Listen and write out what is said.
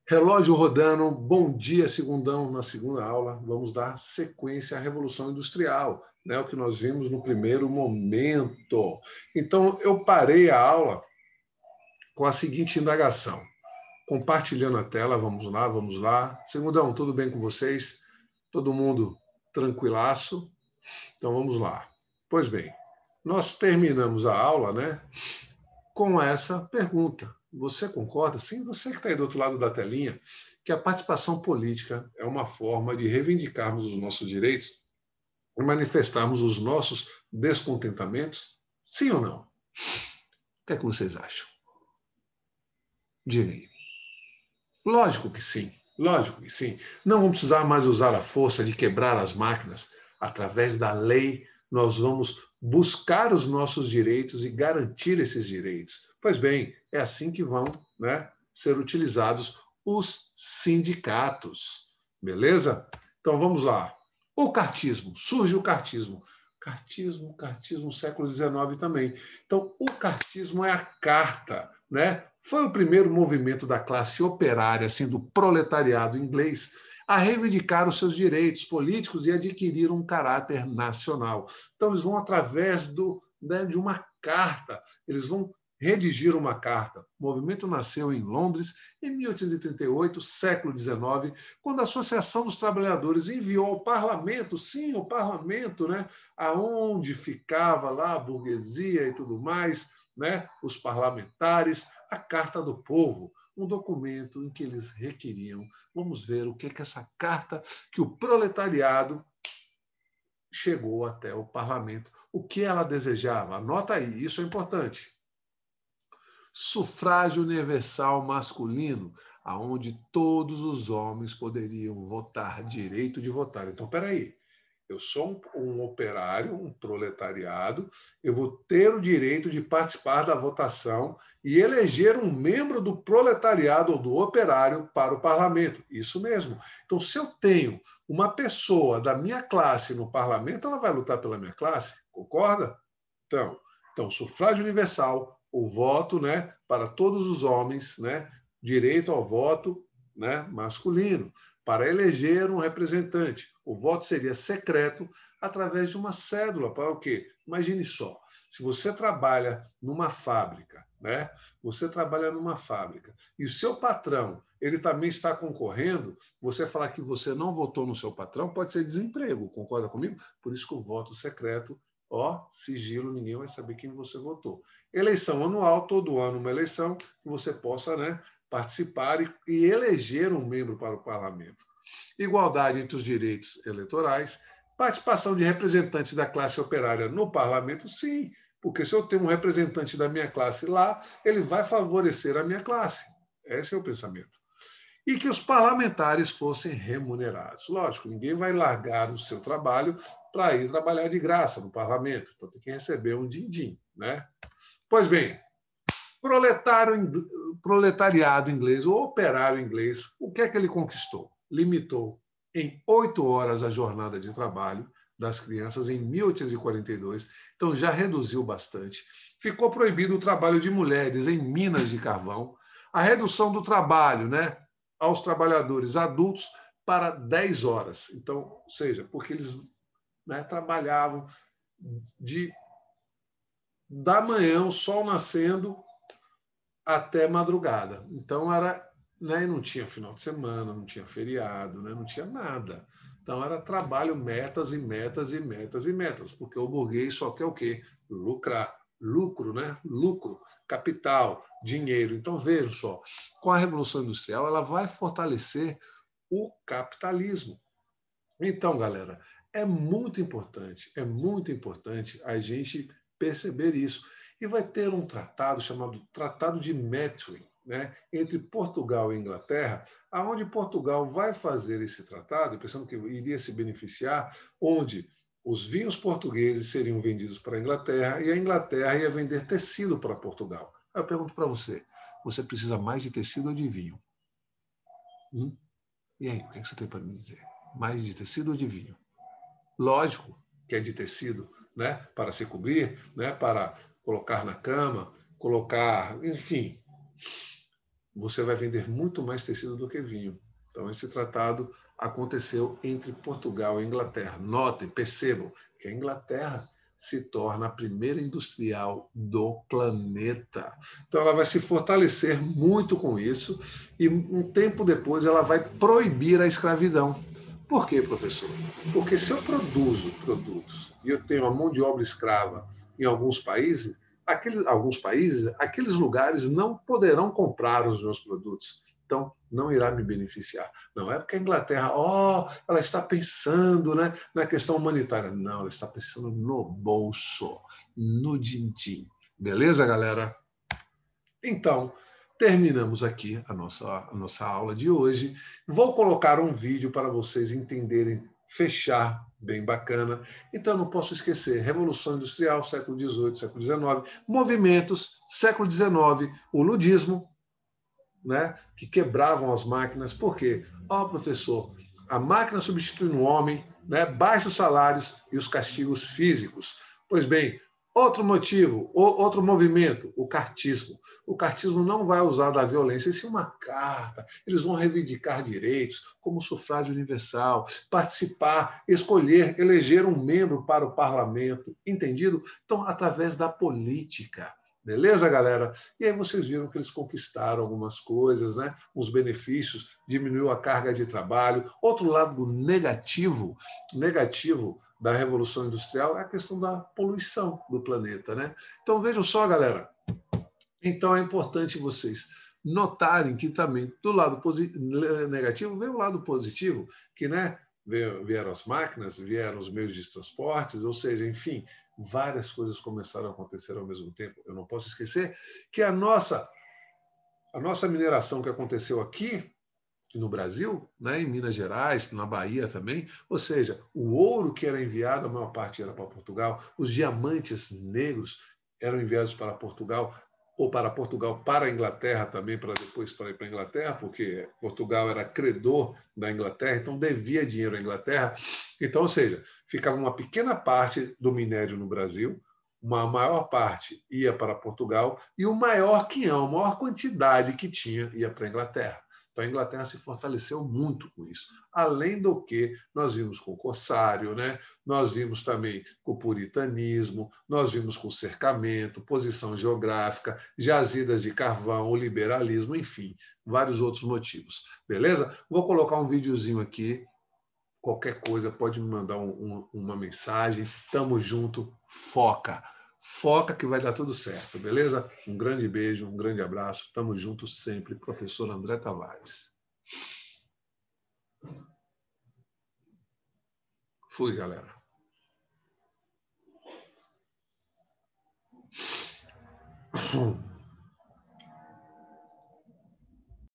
Relógio rodando, bom dia, segundão. Na segunda aula, vamos dar sequência à Revolução Industrial, né? O que nós vimos no primeiro momento. Então, eu parei a aula com a seguinte indagação. Compartilhando a tela, vamos lá, vamos lá. Segundão, tudo bem com vocês? Todo mundo tranquilaço? Então, vamos lá. Pois bem, nós terminamos a aula, né, com essa pergunta. Você concorda? Sim, você que está aí do outro lado da telinha, que a participação política é uma forma de reivindicarmos os nossos direitos e manifestarmos os nossos descontentamentos? Sim ou não? O que é que vocês acham? Direi. Lógico que sim. Lógico que sim. Não vamos precisar mais usar a força de quebrar as máquinas. Através da lei, nós vamos buscar os nossos direitos e garantir esses direitos. Pois bem, é assim que vão, né, ser utilizados os sindicatos. Beleza? Então vamos lá. O cartismo. Surge o cartismo. Cartismo, século XIX também. Então, o cartismo é a carta, né? Foi o primeiro movimento da classe operária, assim, do proletariado inglês, a reivindicar os seus direitos políticos e adquirir um caráter nacional. Então, eles vão através de uma carta, eles vão redigir uma carta. O movimento nasceu em Londres em 1838, século XIX, quando a Associação dos Trabalhadores enviou ao parlamento, sim, o parlamento, né, aonde ficava lá a burguesia e tudo mais, né, os parlamentares, a Carta do Povo, um documento em que eles requeriam. Vamos ver o que é essa carta que o proletariado chegou até o parlamento. O que ela desejava? Anota aí, isso é importante. Sufrágio universal masculino, aonde todos os homens poderiam votar, direito de votar. Então, peraí. Eu sou um operário, um proletariado, eu vou ter o direito de participar da votação e eleger um membro do proletariado ou do operário para o parlamento. Isso mesmo. Então, se eu tenho uma pessoa da minha classe no parlamento, ela vai lutar pela minha classe, concorda? Então, sufrágio universal, o voto, né, para todos os homens, né, direito ao voto, né, masculino, para eleger um representante. O voto seria secreto através de uma cédula. Para o quê? Imagine só, se você trabalha numa fábrica, né? Você trabalha numa fábrica e o seu patrão, ele também está concorrendo, você falar que você não votou no seu patrão, pode ser desemprego, concorda comigo? Por isso que o voto secreto, ó, sigilo, ninguém vai saber quem você votou. Eleição anual, todo ano uma eleição, que você possa, né, participar e eleger um membro para o parlamento. Igualdade entre os direitos eleitorais, participação de representantes da classe operária no parlamento, sim, porque se eu tenho um representante da minha classe lá, ele vai favorecer a minha classe. Esse é o pensamento. E que os parlamentares fossem remunerados. Lógico, ninguém vai largar o seu trabalho para ir trabalhar de graça no parlamento, então tem que receber um din-din, né? Pois bem, proletariado inglês, o operário inglês, o que é que ele conquistou? Limitou em 8 horas a jornada de trabalho das crianças em 1842, então já reduziu bastante. Ficou proibido o trabalho de mulheres em minas de carvão, a redução do trabalho, né, aos trabalhadores adultos para 10 horas. Então, ou seja, porque eles, né, trabalhavam da manhã, o sol nascendo, até madrugada. Então era, né, não tinha final de semana, não tinha feriado, né, não tinha nada. Então era trabalho, metas e metas e metas e metas, porque o burguês só quer o quê? Lucrar, lucro, né? Lucro, capital, dinheiro. Então vejam só, com a Revolução Industrial ela vai fortalecer o capitalismo. Então, galera, é muito importante a gente perceber isso. E vai ter um tratado chamado Tratado de Methuen, né, entre Portugal e Inglaterra, aonde Portugal vai fazer esse tratado, pensando que iria se beneficiar, onde os vinhos portugueses seriam vendidos para a Inglaterra e a Inglaterra ia vender tecido para Portugal. Aí eu pergunto para você, você precisa mais de tecido ou de vinho? E aí, o que você tem para me dizer? Mais de tecido ou de vinho? Lógico que é de tecido, né, para se cobrir, né, para colocar na cama, colocar, enfim. você vai vender muito mais tecido do que vinho. Então, esse tratado aconteceu entre Portugal e Inglaterra. Notem, percebam que a Inglaterra se torna a primeira industrial do planeta. Então, ela vai se fortalecer muito com isso e um tempo depois ela vai proibir a escravidão. Por quê, professor? Porque se eu produzo produtos e eu tenho a mão de obra escrava em alguns países, aqueles lugares não poderão comprar os meus produtos. Então, não irá me beneficiar. Não é porque a Inglaterra, ela está pensando, né, na questão humanitária. Não, ela está pensando no bolso, no din-din. Beleza, galera? Então, terminamos aqui a nossa aula de hoje. Vou colocar um vídeo para vocês entenderem, fechar, bem bacana. Então, não posso esquecer, Revolução Industrial, século XVIII, século XIX, movimentos, século XIX, o ludismo, né, que quebravam as máquinas. Por quê? Professor, a máquina substituindo o homem, né, baixos salários e os castigos físicos. Pois bem, outro motivo, outro movimento, o cartismo. O cartismo não vai usar da violência, e sim uma carta. Eles vão reivindicar direitos, como sufrágio universal, participar, escolher, eleger um membro para o parlamento. Entendido? Então, através da política. Beleza, galera? E aí vocês viram que eles conquistaram algumas coisas, né? Os benefícios, diminuiu a carga de trabalho. Outro lado negativo da Revolução Industrial é a questão da poluição do planeta, né? Então vejam só, galera. Então é importante vocês notarem que também do lado negativo vem o lado positivo, que, né, vieram as máquinas, vieram os meios de transportes, ou seja, enfim, várias coisas começaram a acontecer ao mesmo tempo. Eu não posso esquecer que a nossa mineração que aconteceu aqui no Brasil, né, em Minas Gerais, na Bahia também, ou seja, o ouro que era enviado, a maior parte era para Portugal, os diamantes negros eram enviados para Portugal, ou para Portugal, para a Inglaterra também, para depois para ir para a Inglaterra, porque Portugal era credor da Inglaterra, então devia dinheiro à Inglaterra. Então, ou seja, ficava uma pequena parte do minério no Brasil, uma maior parte ia para Portugal, e o maior quinhão, a maior quantidade que tinha, ia para a Inglaterra. Então, a Inglaterra se fortaleceu muito com isso. Além do que nós vimos com o corsário, né? Nós vimos também com o puritanismo, nós vimos com o cercamento, posição geográfica, jazidas de carvão, o liberalismo, enfim, vários outros motivos. Beleza? Vou colocar um videozinho aqui. Qualquer coisa, pode me mandar uma mensagem. Tamo junto, foca. Foca que vai dar tudo certo, beleza? Um grande beijo, um grande abraço. Tamo junto sempre. Professor André Tavares. Fui, galera.